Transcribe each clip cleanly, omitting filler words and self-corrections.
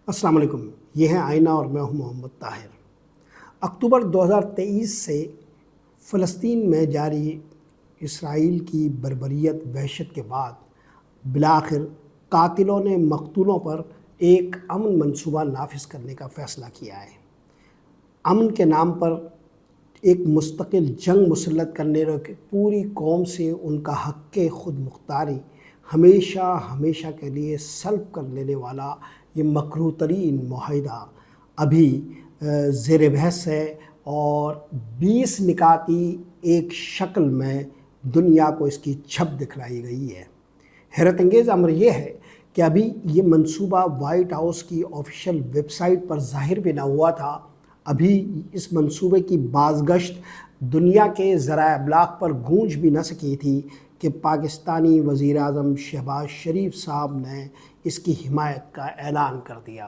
السلام علیکم، یہ ہے آئینہ اور میں ہوں محمد طاہر۔ اکتوبر 2023 سے فلسطین میں جاری اسرائیل کی بربریت وحشت کے بعد بالآخر قاتلوں نے مقتولوں پر ایک امن منصوبہ نافذ کرنے کا فیصلہ کیا ہے۔ امن کے نام پر ایک مستقل جنگ مسلط کرنے کی پوری قوم سے ان کا حق خود مختاری ہمیشہ کے لیے سلب کر لینے والا یہ مکروہ ترین معاہدہ ابھی زیر بحث ہے اور 20 نکاتی ایک شکل میں دنیا کو اس کی چھپ دکھلائی گئی ہے۔ حیرت انگیز امر یہ ہے کہ ابھی یہ منصوبہ وائٹ ہاؤس کی آفیشیل ویب سائٹ پر ظاہر بھی نہ ہوا تھا، ابھی اس منصوبے کی بازگشت دنیا کے ذرائع ابلاغ پر گونج بھی نہ سکی تھی کہ پاکستانی وزیر اعظم شہباز شریف صاحب نے اس کی حمایت کا اعلان کر دیا۔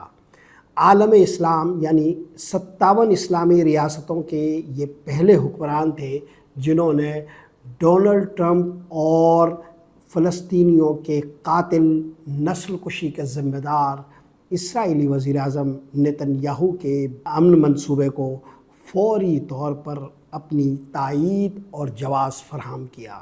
عالم اسلام یعنی 57 اسلامی ریاستوں کے یہ پہلے حکمران تھے جنہوں نے ڈونلڈ ٹرمپ اور فلسطینیوں کے قاتل نسل کشی کے ذمہ دار اسرائیلی وزیر اعظم نیتن یاہو کے امن منصوبے کو فوری طور پر اپنی تائید اور جواز فراہم کیا۔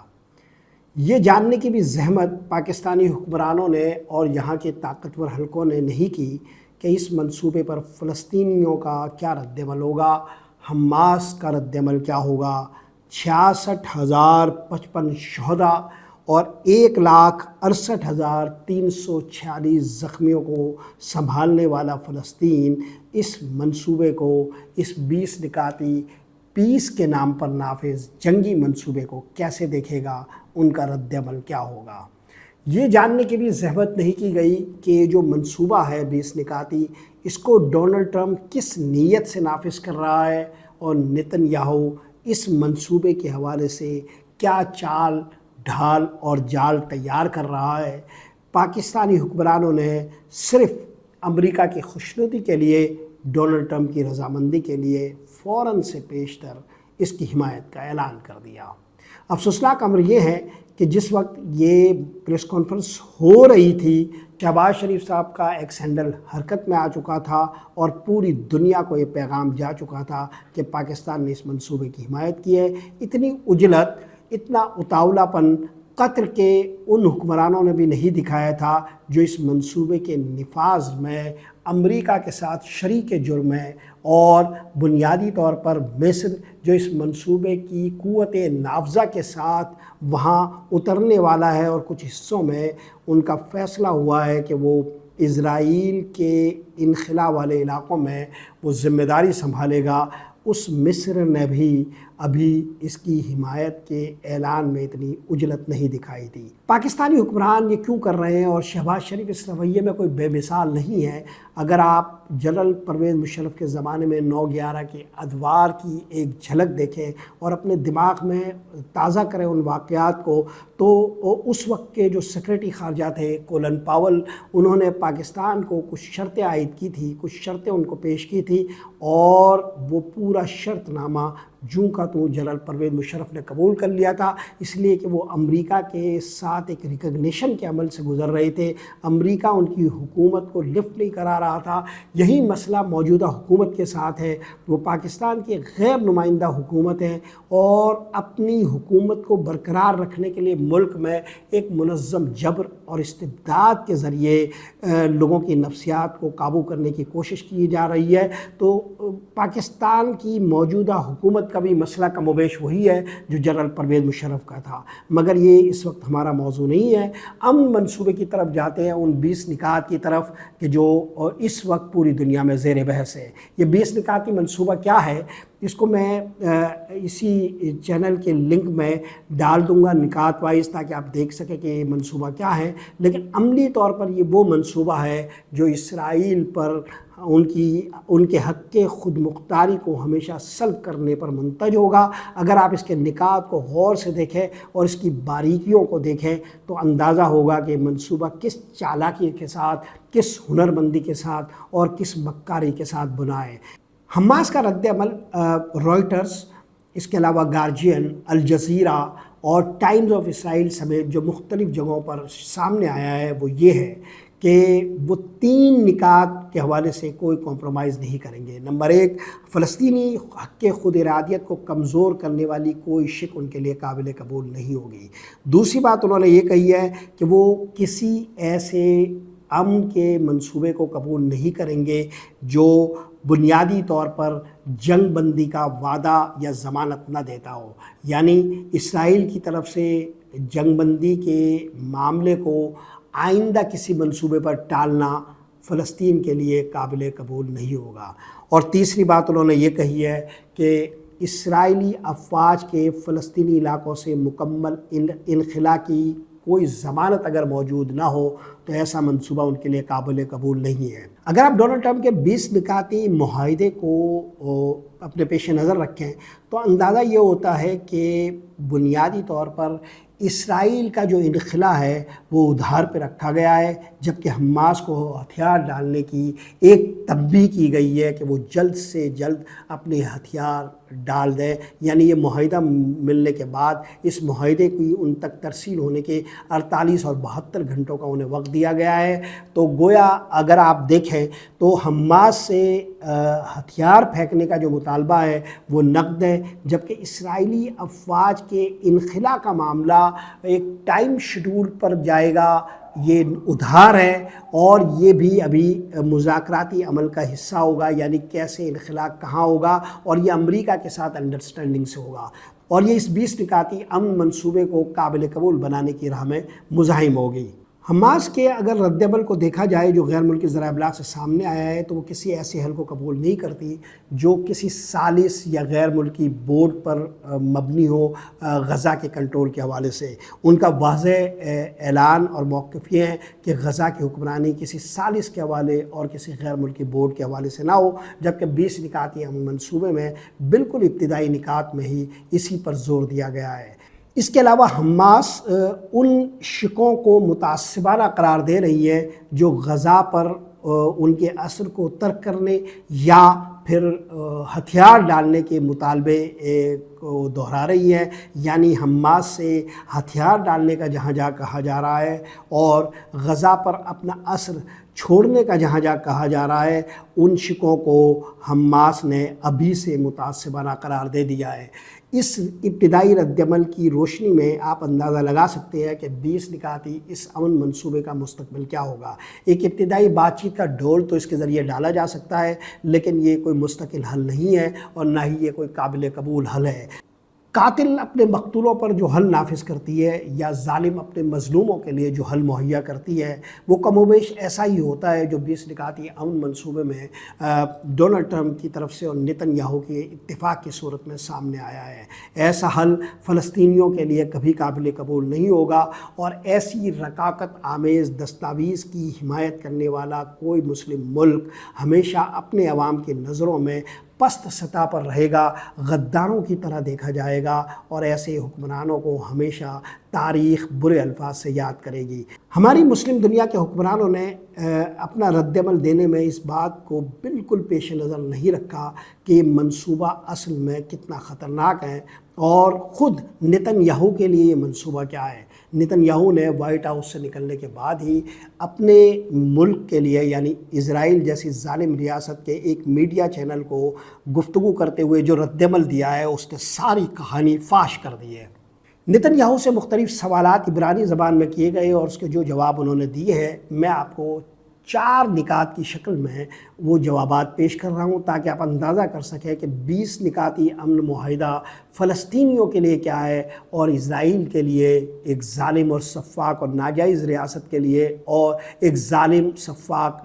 یہ جاننے کی بھی زحمت پاکستانی حکمرانوں نے اور یہاں کے طاقتور حلقوں نے نہیں کی کہ اس منصوبے پر فلسطینیوں کا کیا رد عمل ہوگا، حماس کا رد عمل کیا ہوگا، 66,055 شہداء اور 1,68,346 زخمیوں کو سنبھالنے والا فلسطین اس منصوبے کو، اس 20 نکاتی پیس کے نام پر نافذ جنگی منصوبے کو کیسے دیکھے گا، ان کا رد عمل کیا ہوگا۔ یہ جاننے کی بھی زحمت نہیں کی گئی کہ جو منصوبہ ہے 20 نکاتی، اس کو ڈونلڈ ٹرمپ کس نیت سے نافذ کر رہا ہے اور نیتن یاہو اس منصوبے کے حوالے سے کیا چال ڈھال اور جال تیار کر رہا ہے۔ پاکستانی حکمرانوں نے صرف امریکہ کی خوشنودی کے لیے، ڈونلڈ ٹرمپ کی رضامندی کے لیے فوراً سے پیشتر اس کی حمایت کا اعلان کر دیا۔ افسوسناک امر یہ ہے کہ جس وقت یہ پریس کانفرنس ہو رہی تھی، شہباز شریف صاحب کا ایکس ہینڈل حرکت میں آ چکا تھا اور پوری دنیا کو یہ پیغام جا چکا تھا کہ پاکستان نے اس منصوبے کی حمایت کی ہے۔ اتنی عجلت، اتنا اتاولا پن قطر کے ان حکمرانوں نے بھی نہیں دکھایا تھا جو اس منصوبے کے نفاذ میں امریکہ کے ساتھ شریک جرم ہے، اور بنیادی طور پر مصر جو اس منصوبے کی قوت نافذہ کے ساتھ وہاں اترنے والا ہے اور کچھ حصوں میں ان کا فیصلہ ہوا ہے کہ وہ اسرائیل کے انخلا والے علاقوں میں وہ ذمہ داری سنبھالے گا، اس مصر نے بھی ابھی اس کی حمایت کے اعلان میں اتنی عجلت نہیں دکھائی تھی۔ پاکستانی حکمران یہ کیوں کر رہے ہیں اور شہباز شریف اس رویے میں کوئی بے مثال نہیں ہے۔ اگر آپ جنرل پرویز مشرف کے زمانے میں 9/11 کے ادوار کی ایک جھلک دیکھیں اور اپنے دماغ میں تازہ کریں ان واقعات کو، تو اس وقت کے جو سیکریٹری خارجہ تھے کولن پاول، انہوں نے پاکستان کو کچھ شرطیں عائد کی تھی، کچھ شرطیں ان کو پیش کی تھی، اور وہ پورا شرط نامہ جوں کا تو جنرل پرویز مشرف نے قبول کر لیا تھا، اس لیے کہ وہ امریکہ کے ساتھ ایک ریکگنیشن کے عمل سے گزر رہے تھے۔ امریکہ ان کی حکومت کو لفٹ نہیں کرا رہا تھا۔ یہی مسئلہ موجودہ حکومت کے ساتھ ہے، وہ پاکستان کی غیر نمائندہ حکومت ہے اور اپنی حکومت کو برقرار رکھنے کے لیے ملک میں ایک منظم جبر اور استبداد کے ذریعے لوگوں کی نفسیات کو قابو کرنے کی کوشش کی جا رہی ہے۔ تو پاکستان کی موجودہ حکومت کا بھی مسئلہ کم و بیش وہی ہے جو جنرل پرویز مشرف کا تھا، مگر یہ اس وقت ہمارا موضوع نہیں ہے۔ امن منصوبے کی طرف جاتے ہیں، ان 20 نکات کی طرف کہ جو اس وقت پوری دنیا میں زیر بحث ہے۔ یہ 20 نکاتی منصوبہ کیا ہے، اس کو میں اسی چینل کے لنک میں ڈال دوں گا نکات وائز، تاکہ آپ دیکھ سکیں کہ یہ منصوبہ کیا ہے۔ لیکن عملی طور پر یہ وہ منصوبہ ہے جو اسرائیل پر ان کے حق خود مختاری کو ہمیشہ سلب کرنے پر منتج ہوگا۔ اگر آپ اس کے نکات کو غور سے دیکھیں اور اس کی باریکیوں کو دیکھیں تو اندازہ ہوگا کہ منصوبہ کس چالاکی کے ساتھ، کس ہنرمندی کے ساتھ اور کس مکاری کے ساتھ بنا ہے۔ حماس کا رد عمل رائٹرز، اس کے علاوہ گارجین، الجزیرہ اور ٹائمز آف اسرائیل سمیت جو مختلف جگہوں پر سامنے آیا ہے وہ یہ ہے کہ وہ 3 نکات کے حوالے سے کوئی کمپرومائز نہیں کریں گے۔ نمبر 1، فلسطینی حق کے خود ارادیت کو کمزور کرنے والی کوئی شک ان کے لیے قابل قبول نہیں ہوگی۔ دوسری بات انہوں نے یہ کہی ہے کہ وہ کسی ایسے امن کے منصوبے کو قبول نہیں کریں گے جو بنیادی طور پر جنگ بندی کا وعدہ یا ضمانت نہ دیتا ہو، یعنی اسرائیل کی طرف سے جنگ بندی کے معاملے کو آئندہ کسی منصوبے پر ٹالنا فلسطین کے لیے قابل قبول نہیں ہوگا۔ اور تیسری بات انہوں نے یہ کہی ہے کہ اسرائیلی افواج کے فلسطینی علاقوں سے مکمل انخلا کی کوئی ضمانت اگر موجود نہ ہو تو ایسا منصوبہ ان کے لیے قابل قبول نہیں ہے۔ اگر آپ ڈونلڈ ٹرمپ کے 20 نکاتی معاہدے کو اپنے پیش نظر رکھیں تو اندازہ یہ ہوتا ہے کہ بنیادی طور پر اسرائیل کا جو انخلا ہے وہ ادھار پہ رکھا گیا ہے، جبکہ حماس کو ہتھیار ڈالنے کی ایک تنبیہ کی گئی ہے کہ وہ جلد سے جلد اپنے ہتھیار ڈال دیں، یعنی یہ معاہدہ ملنے کے بعد اس معاہدے کی ان تک ترسیل ہونے کے 48 اور 72 گھنٹوں کا انہیں وقت دیا گیا ہے۔ تو گویا اگر آپ دیکھیں تو حماس سے ہتھیار پھینکنے کا جو مطالبہ ہے وہ نقد ہے، جبکہ اسرائیلی افواج کے انخلا کا معاملہ ایک ٹائم شیڈول پر جائے گا، یہ ادھار ہے اور یہ بھی ابھی مذاکراتی عمل کا حصہ ہوگا، یعنی کیسے انخلا کہاں ہوگا، اور یہ امریکہ کے ساتھ انڈرسٹینڈنگ سے ہوگا، اور یہ اس 20 نکاتی امن منصوبے کو قابل قبول بنانے کی راہ میں مزاحم ہوگی۔ حماس کے اگر رد عمل کو دیکھا جائے جو غیر ملکی ذرائع ابلاغ سے سامنے آیا ہے تو وہ کسی ایسے حل کو قبول نہیں کرتی جو کسی ثالث یا غیر ملکی بورڈ پر مبنی ہو غزہ کے کنٹرول کے حوالے سے۔ ان کا واضح اعلان اور موقف یہ ہے کہ غزہ کی حکمرانی کسی ثالث کے حوالے اور کسی غیر ملکی بورڈ کے حوالے سے نہ ہو، جبکہ 20 نکاتی امن منصوبے میں بالکل ابتدائی نکات میں ہی اسی پر زور دیا گیا ہے۔ اس کے علاوہ حماس ان شکوں کو متعصبانہ قرار دے رہی ہے جو غزہ پر ان کے اثر کو ترک کرنے یا پھر ہتھیار ڈالنے کے مطالبے کو دہرا رہی ہے، یعنی حماس سے ہتھیار ڈالنے کا جہاں جہاں کہا جا رہا ہے اور غزہ پر اپنا اثر چھوڑنے کا جہاں جہاں کہا جا رہا ہے، ان شکوں کو حماس نے ابھی سے متعصبانہ قرار دے دیا ہے۔ اس ابتدائی رد عمل کی روشنی میں آپ اندازہ لگا سکتے ہیں کہ 20 نکاتی اس امن منصوبے کا مستقبل کیا ہوگا۔ ایک ابتدائی بات چیت کا ڈول تو اس کے ذریعے ڈالا جا سکتا ہے، لیکن یہ کوئی مستقل حل نہیں ہے اور نہ ہی یہ کوئی قابل قبول حل ہے۔ قاتل اپنے مقتولوں پر جو حل نافذ کرتی ہے یا ظالم اپنے مظلوموں کے لیے جو حل مہیا کرتی ہے وہ کم و بیش ایسا ہی ہوتا ہے جو 20 نکاتی امن منصوبے میں ڈونلڈ ٹرمپ کی طرف سے اور نیتن یاہو کے اتفاق کی صورت میں سامنے آیا ہے۔ ایسا حل فلسطینیوں کے لیے کبھی قابل قبول نہیں ہوگا اور ایسی رقاقت آمیز دستاویز کی حمایت کرنے والا کوئی مسلم ملک ہمیشہ اپنے عوام کی نظروں میں پست سطح پر رہے گا، غداروں کی طرح دیکھا جائے گا اور ایسے حکمرانوں کو ہمیشہ تاریخ برے الفاظ سے یاد کرے گی۔ ہماری مسلم دنیا کے حکمرانوں نے اپنا رد عمل دینے میں اس بات کو بالکل پیش نظر نہیں رکھا کہ منصوبہ اصل میں کتنا خطرناک ہے اور خود نیتن یاہو کے لیے یہ منصوبہ کیا ہے۔ نیتن یاہو نے وائٹ ہاؤس سے نکلنے کے بعد ہی اپنے ملک کے لیے یعنی اسرائیل جیسی ظالم ریاست کے ایک میڈیا چینل کو گفتگو کرتے ہوئے جو رد عمل دیا ہے اس نے ساری کہانی فاش کر دی ہے۔ نیتن یاہو سے مختلف سوالات عبرانی زبان میں کیے گئے اور اس کے جو جواب انہوں نے دیے ہیں میں آپ کو 4 نکات کی شکل میں وہ جوابات پیش کر رہا ہوں تاکہ آپ اندازہ کر سکیں کہ 20 نکاتی امن معاہدہ فلسطینیوں کے لیے کیا ہے اور اسرائیل کے لیے ایک ظالم اور سفاک اور ناجائز ریاست کے لیے اور ایک ظالم سفاک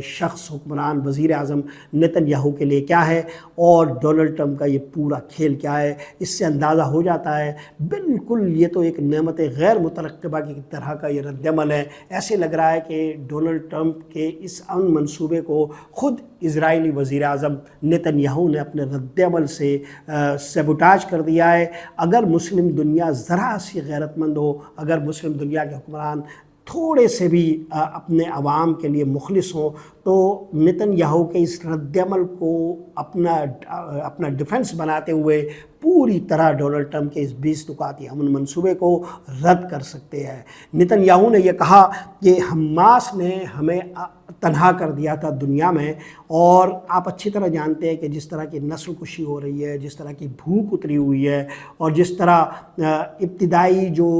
شخص حکمران وزیر اعظم نیتن یاہو کے لیے کیا ہے اور ڈونلڈ ٹرمپ کا یہ پورا کھیل کیا ہے۔ اس سے اندازہ ہو جاتا ہے بالکل یہ تو ایک نعمت غیر مترقبہ کی طرح کا یہ رد عمل ہے۔ ایسے لگ رہا ہے کہ ڈونلڈ ٹرمپ کے اس امن منصوبے کو خود اسرائیلی وزیر اعظم نیتن یاہو نے اپنے رد عمل سے سیبوٹاج کر دیا ہے۔ اگر مسلم دنیا ذرا سی غیرت مند ہو، اگر مسلم دنیا کے حکمران تھوڑے سے بھی اپنے عوام کے لیے مخلص ہوں تو نیتن یاہو کے اس رد عمل کو اپنا ڈیفنس بناتے ہوئے پوری طرح ڈونلڈ ٹرمپ کے اس 20 نکاتی امن منصوبے کو رد کر سکتے ہیں۔ نیتن یاہو نے یہ کہا کہ حماس نے ہمیں تنہا کر دیا تھا دنیا میں، اور آپ اچھی طرح جانتے ہیں کہ جس طرح کی نسل کشی ہو رہی ہے، جس طرح کی بھوک اتری ہوئی ہے، اور جس طرح ابتدائی جو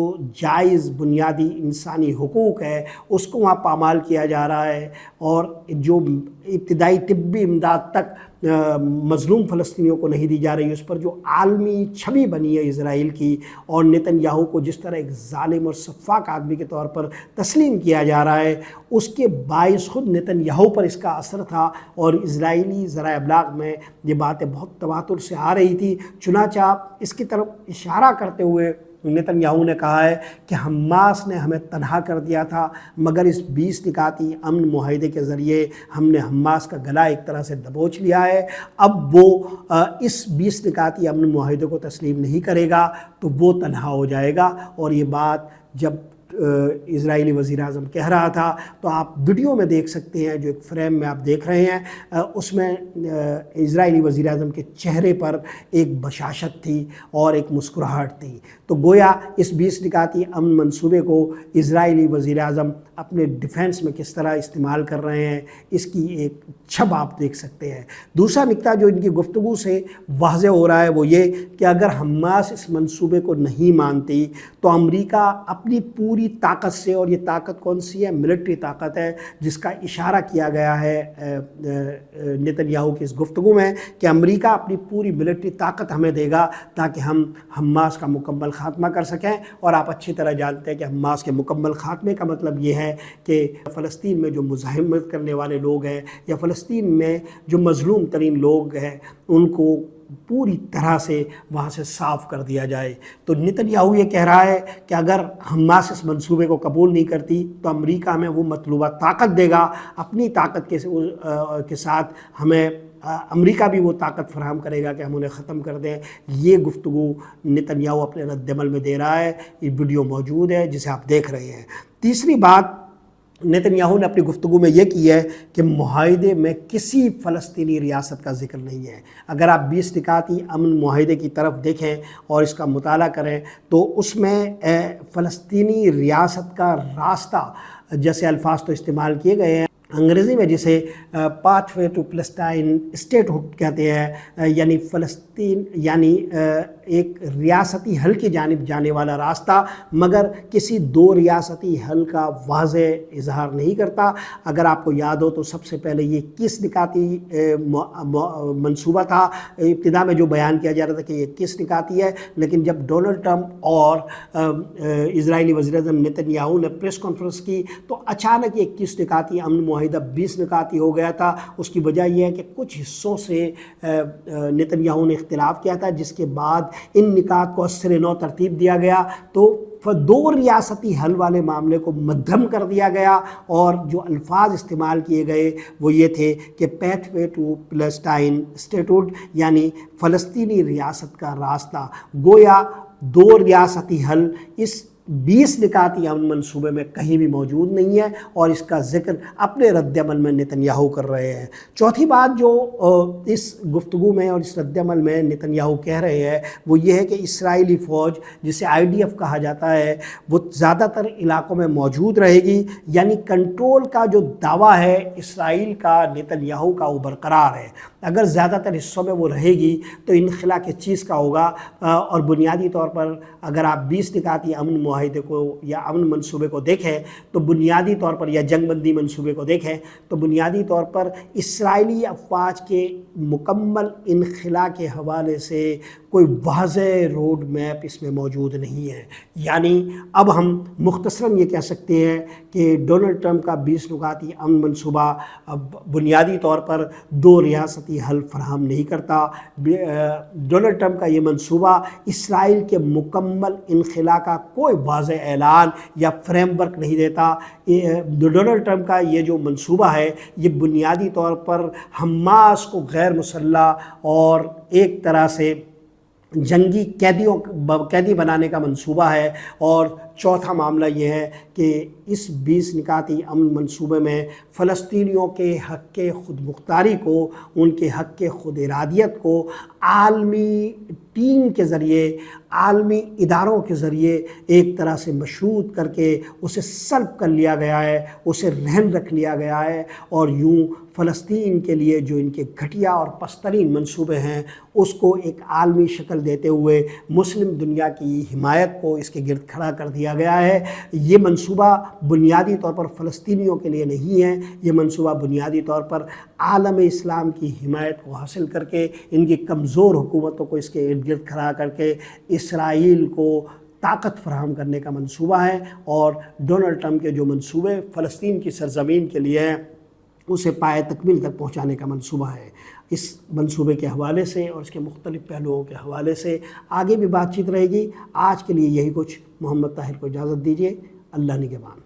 جائز بنیادی انسانی حقوق ہے اس کو وہاں پامال کیا جا رہا ہے، اور جو ابتدائی طبی امداد تک مظلوم فلسطینیوں کو نہیں دی جا رہی، اس پر جو عالمی چھوی بنی ہے اسرائیل کی، اور نیتن یاہو کو جس طرح ایک ظالم اور سفاک آدمی کے طور پر تسلیم کیا جا رہا ہے، اس کے باعث خود نیتن یاہو پر اس کا اثر تھا، اور اسرائیلی ذرائع ابلاغ میں یہ باتیں بہت تواتر سے آ رہی تھی۔ چنانچہ اس کی طرف اشارہ کرتے ہوئے نیتن یاہو نے کہا ہے کہ حماس نے ہمیں تنہا کر دیا تھا، مگر اس 20 نکاتی امن معاہدے کے ذریعے ہم نے حماس کا گلا ایک طرح سے دبوچ لیا ہے۔ اب وہ اس 20 نکاتی امن معاہدے کو تسلیم نہیں کرے گا تو وہ تنہا ہو جائے گا۔ اور یہ بات جب اسرائیلی وزیر اعظم کہہ رہا تھا تو آپ ویڈیو میں دیکھ سکتے ہیں، جو ایک فریم میں آپ دیکھ رہے ہیں، اس میں اسرائیلی وزیر اعظم کے چہرے پر ایک بشاشت تھی اور ایک مسکراہٹ تھی۔ تو گویا اس 20 نکاتی امن منصوبے کو اسرائیلی وزیر اعظم اپنے ڈیفنس میں کس طرح استعمال کر رہے ہیں، اس کی ایک چھب آپ دیکھ سکتے ہیں۔ دوسرا نکتہ جو ان کی گفتگو سے واضح ہو رہا ہے وہ یہ کہ اگر حماس اس منصوبے کو نہیں مانتی تو امریکہ اپنی پوری طاقت سے، اور یہ طاقت کون سی ہے؟ ملٹری طاقت ہے، جس کا اشارہ کیا گیا ہے نیتن یاہو کی اس گفتگو میں کہ امریکہ اپنی پوری ملٹری طاقت ہمیں دے گا تاکہ ہم حماس کا مکمل خاتمہ کر سکیں۔ اور آپ اچھی طرح جانتے ہیں کہ حماس کے مکمل خاتمے کا مطلب یہ ہے کہ فلسطین میں جو مزاحمت کرنے والے لوگ ہیں، یا فلسطین میں جو مظلوم ترین لوگ ہیں، ان کو پوری طرح سے وہاں سے صاف کر دیا جائے۔ تو نیتن یاہو یہ کہہ رہا ہے کہ اگر حماس اس منصوبے کو قبول نہیں کرتی تو امریکہ ہمیں وہ مطلوبہ طاقت دے گا، اپنی طاقت کے ساتھ ہمیں امریکہ بھی وہ طاقت فراہم کرے گا کہ ہم انہیں ختم کر دیں۔ یہ گفتگو نیتن یاہو اپنے رد عمل میں دے رہا ہے، یہ ویڈیو موجود ہے جسے آپ دیکھ رہے ہیں۔ تیسری بات نیتن یاہو نے اپنی گفتگو میں یہ کی ہے کہ معاہدے میں کسی فلسطینی ریاست کا ذکر نہیں ہے۔ اگر آپ 20 نکاتی امن معاہدے کی طرف دیکھیں اور اس کا مطالعہ کریں تو اس میں فلسطینی ریاست کا راستہ جیسے الفاظ تو استعمال کیے گئے ہیں، انگریزی میں جسے pathway to Palestine statehood کہتے ہیں، یعنی فلسطین یعنی ایک ریاستی حل کی جانب جانے والا راستہ، مگر کسی دو ریاستی حل کا واضح اظہار نہیں کرتا۔ اگر آپ کو یاد ہو تو سب سے پہلے یہ 21 نکاتی منصوبہ تھا، ابتدا میں جو بیان کیا جا رہا تھا کہ یہ 21 نکاتی ہے، لیکن جب ڈونلڈ ٹرمپ اور اسرائیلی وزیر اعظم نیتن یاہو نے پریس کانفرنس کی تو اچانک یہ 21 نکاتی امن معاہدہ 20 نکاتی ہو گیا تھا۔ اس کی وجہ یہ ہے کہ کچھ حصوں سے نیتن یاہو نے اختلاف کیا تھا، جس کے بعد ان نکات کو ازسر نو ترتیب دیا گیا، تو دو ریاستی حل والے معاملے کو مدھم کر دیا گیا، اور جو الفاظ استعمال کیے گئے وہ یہ تھے کہ پیتھ وے ٹو پیلسٹائن اسٹیٹوڈ، یعنی فلسطینی ریاست کا راستہ۔ گویا دو ریاستی حل اس 20 نکاتی امن منصوبے میں کہیں بھی موجود نہیں ہے، اور اس کا ذکر اپنے رد عمل میں نیتن یاہو کر رہے ہیں۔ چوتھی بات جو اس گفتگو میں اور اس رد عمل میں نیتن یاہو کہہ رہے ہیں وہ یہ ہے کہ اسرائیلی فوج جسے IDF کہا جاتا ہے وہ زیادہ تر علاقوں میں موجود رہے گی، یعنی کنٹرول کا جو دعویٰ ہے اسرائیل کا، نیتن یاہو کا، وہ برقرار ہے۔ اگر زیادہ تر حصوں میں وہ رہے گی تو انخلا کس چیز کا ہوگا؟ اور بنیادی طور پر اگر آپ 20 نکاتی امن معاہدے کو یا امن منصوبے کو دیکھیں تو بنیادی طور پر، یا جنگ بندی منصوبے کو دیکھیں تو بنیادی طور پر اسرائیلی افواج کے مکمل انخلا کے حوالے سے کوئی واضح روڈ میپ اس میں موجود نہیں ہے۔ یعنی اب ہم مختصراً یہ کہہ سکتے ہیں کہ ڈونلڈ ٹرمپ کا 20 نکاتی امن منصوبہ بنیادی طور پر دو ریاستی حل فراہم نہیں کرتا۔ ڈونلڈ ٹرمپ کا یہ منصوبہ اسرائیل کے مکمل انخلا کا کوئی واضح اعلان یا فریم ورک نہیں دیتا۔ ڈونلڈ ٹرمپ کا یہ جو منصوبہ ہے یہ بنیادی طور پر حماس کو غیر مسلح اور ایک طرح سے جنگی قیدی بنانے کا منصوبہ ہے، اور چوتھا معاملہ یہ ہے کہ اس 20 نکاتی امن منصوبے میں فلسطینیوں کے حق خود مختاری کو، ان کے حق خود ارادیت کو عالمی ٹیم کے ذریعے، عالمی اداروں کے ذریعے ایک طرح سے مشروط کر کے اسے سلب کر لیا گیا ہے، اسے رہن رکھ لیا گیا ہے، اور یوں فلسطین کے لیے جو ان کے گھٹیا اور پسترین منصوبے ہیں اس کو ایک عالمی شکل دیتے ہوئے مسلم دنیا کی حمایت کو اس کے گرد کھڑا کر دیا گیا ہے۔ یہ منصوبہ بنیادی طور پر فلسطینیوں کے لیے نہیں ہے، یہ منصوبہ بنیادی طور پر عالم اسلام کی حمایت کو حاصل کر کے، ان کی کمزور حکومتوں کو اس کے ارد گرد کھڑا کر کے اسرائیل کو طاقت فراہم کرنے کا منصوبہ ہے، اور ڈونلڈ ٹرمپ کے جو منصوبے فلسطین کی سرزمین کے لیے ہیں اسے پائے تکمیل تک پہنچانے کا منصوبہ ہے۔ اس منصوبے کے حوالے سے اور اس کے مختلف پہلوؤں کے حوالے سے آگے بھی بات چیت رہے گی۔ آج کے لیے یہی کچھ۔ محمد طاہر کو اجازت دیجیے۔ اللہ نگہبان۔